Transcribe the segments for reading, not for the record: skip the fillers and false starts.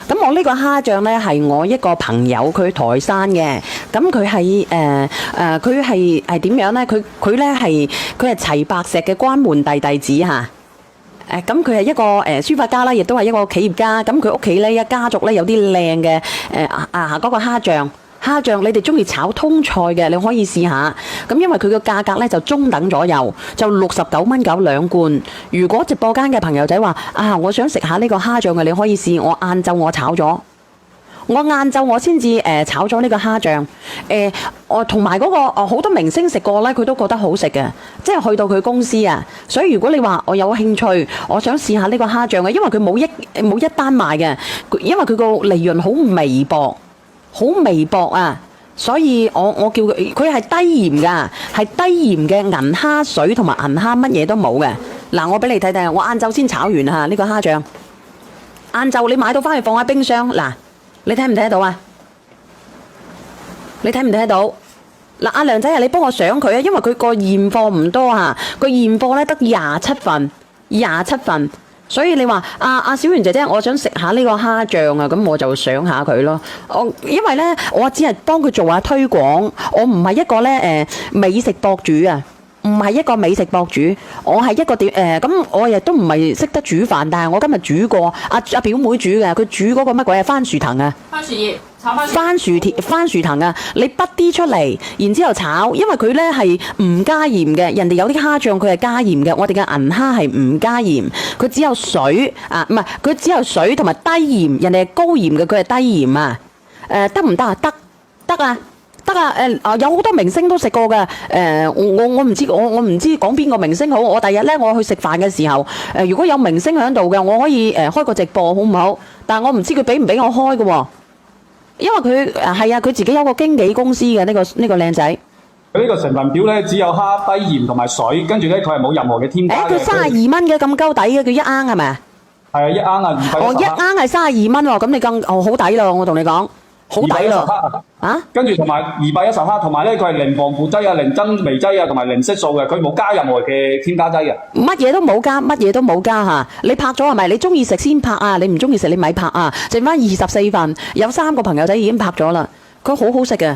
咁我呢個蝦醬呢，係我一個朋友佢台山嘅，咁佢係佢係點樣呢？佢呢係齊白石嘅關門弟子嚇。咁佢係一個書法家啦，亦都係一個企業家。咁佢屋企呢，一家族呢，有啲靚嘅嗰個蝦醬。蝦醬你哋中意炒通菜嘅，你可以試下。咁因為佢個價格呢就中等左右，就69.9兩罐。如果直播間嘅朋友仔話我想食下呢個蝦醬嘅，你可以試。我晏晝我炒咗，我先至炒咗呢個蝦醬。我同埋嗰個好多明星食過呢，佢都覺得好食嘅，即係去到佢公司啊。所以如果你話我有興趣，我想試下呢個蝦醬嘅，因為佢冇一單賣嘅，因為佢個利潤好微薄啊，所以我叫佢係低鹽㗎，係低鹽嘅銀蝦水同埋銀蝦乜嘢都冇嘅。嗱，我俾你睇睇，我晏晝先炒完嚇呢個蝦醬。晏晝你買到翻去放喺冰箱，嗱，你睇唔睇得到啊？你睇唔睇得到？嗱，阿梁仔啊，你幫我上佢啊，因為佢個現貨唔多嚇，個現貨咧得27份。所以你話阿小圓姐姐，我想食下呢個蝦醬啊，咁我就上下佢咯。因為呢，我只係幫佢做下推廣，我唔係一個呢美食博主啊，我係一個咁我亦都唔係識得煮飯，但係我今日煮過阿表妹煮嘅，佢煮嗰個乜鬼啊番薯藤啊，番薯葉炒番薯藤啊，你剝啲出嚟，然之後炒，因為佢呢係唔加鹽嘅，人哋有啲蝦醬佢係加鹽嘅，我哋嘅銀蝦係唔加鹽，佢只有水唔係佢只有水同埋低鹽，人哋係高鹽嘅，佢係低鹽啊。得唔得啊？得啊！有好多明星都食過㗎。我唔知講邊個明星好。我第日呢，我去食飯嘅時候，如果有明星喺度嘅，我可以開個直播好唔好？但係我唔知佢俾唔俾我開嘅喎，因為佢係佢自己有個經紀公司嘅呢個靚仔。佢呢個成分表咧只有蝦、低鹽同埋水，跟住咧佢係冇任何嘅添加嘅。佢32蚊嘅咁鳩抵嘅，佢一罌係咪啊？係啊，一罌啊，211克。一罌係32蚊喎，咁你好抵咯！我同你講。好抵咯！跟住同埋210克，同埋咧佢係零防腐劑啊、零增味劑啊，同埋零色素嘅，佢冇加任何嘅添加劑嘅。乜嘢都冇加嚇！你拍咗係咪？你中意食先拍啊！你唔中意食你咪拍啊！剩翻24份，有3個朋友仔已經拍咗啦。佢好好食嘅。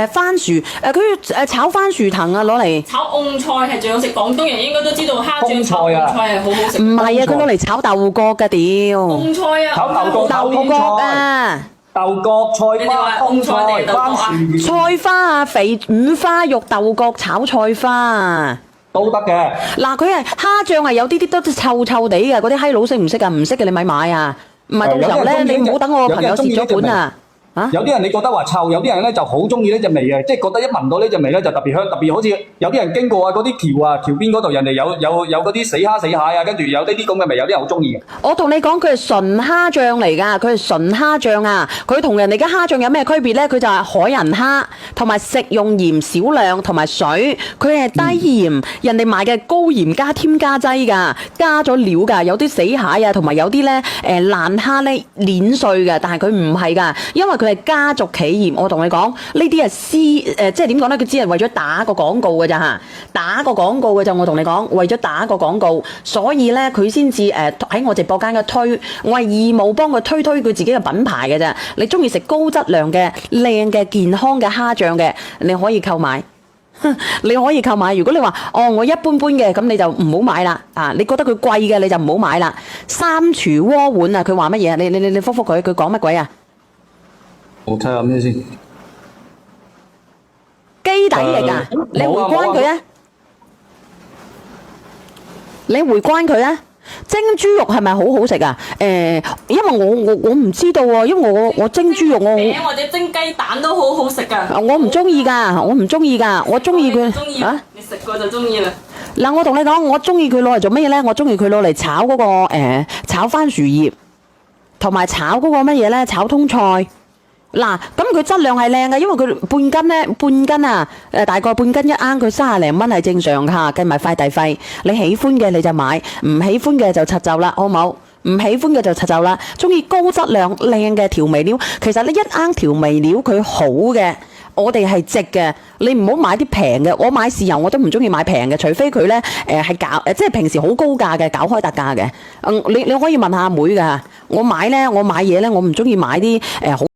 番薯佢炒番薯藤啊，攞嚟炒蕹菜係最好食。廣東人應該都知道蝦醬炒蕹菜係好好食。唔係啊，佢攞嚟炒豆角㗎屌！蕹菜啊！炒豆角啊！豆角、菜花、蕹菜、番薯、菜花啊，肥五花肉、豆角炒菜花都得嘅。嗱，佢係蝦醬係有啲都臭臭地嘅，嗰啲閪佬識唔識啊？唔識嘅你咪買啊！唔係到時候咧，你唔好等我個朋友蝕咗本啊！有啲人你覺得話臭，有啲人咧就好中意呢隻味嘅，即係覺得一聞到呢隻味咧就特別香，特別好似有啲人經過嗰啲橋邊嗰度，人哋有嗰啲死蝦死蟹啊，跟住有呢啲咁嘅味，有啲人好中意嘅。我同你講，佢係純蝦醬嚟㗎，佢係純蝦醬啊！佢同人哋嘅蝦醬有咩區別咧？佢就係海人蝦，同埋食用鹽少量，同埋水，佢係低鹽，人哋賣嘅高鹽加添加劑㗎，加咗料㗎，有啲死蟹啊，同埋有啲咧爛蝦咧碾碎㗎，但係佢唔係㗎，因為佢係家族企業。我同你講，呢啲係即係點講咧？佢只係為咗打個廣告㗎咋嚇，打個廣告㗎咋。我同你講，為咗打個廣告，所以咧佢先至喺我直播間嘅推，我係義務幫佢推佢自己嘅品牌嘅咋。你中意食高質量嘅、靚嘅、健康嘅蝦醬嘅，你可以購買。你可以購買。如果你話我一般般嘅，咁你就唔好買啦。你覺得佢貴嘅你就唔好買啦。三廚鍋碗啊，佢話乜嘢？你覆佢，佢講乜鬼啊？我睇下咩先？雞底嚟㗎，你回關佢啊！你回關佢啊！蒸豬肉係咪好好食啊？因為我唔知道喎，因為我蒸豬肉餅或者蒸雞蛋都好好食㗎。我唔中意㗎，我中意佢嚇。你食過就中意啦。嗱，我同你講，我中意佢攞嚟做乜嘢咧？我中意佢攞嚟炒嗰個炒番薯葉，同埋炒嗰個乜嘢咧？炒通菜。嗱，咁佢質量係靚嘅，因為佢半斤啊，大概半斤一罌，佢30零蚊係正常㗎，計埋快遞費。你喜歡嘅你就買，唔喜歡嘅就拆走啦，好冇？唔喜歡嘅就拆走啦。中意高質量靚嘅調味料，其實呢一罌調味料佢好嘅，我哋係值嘅，你唔好買啲平嘅。我買豉油我都唔中意買平嘅，除非佢咧係搞即係平時好高價嘅，搞開特價嘅。你可以問下阿妹㗎，我買嘢咧，我唔中意買啲好。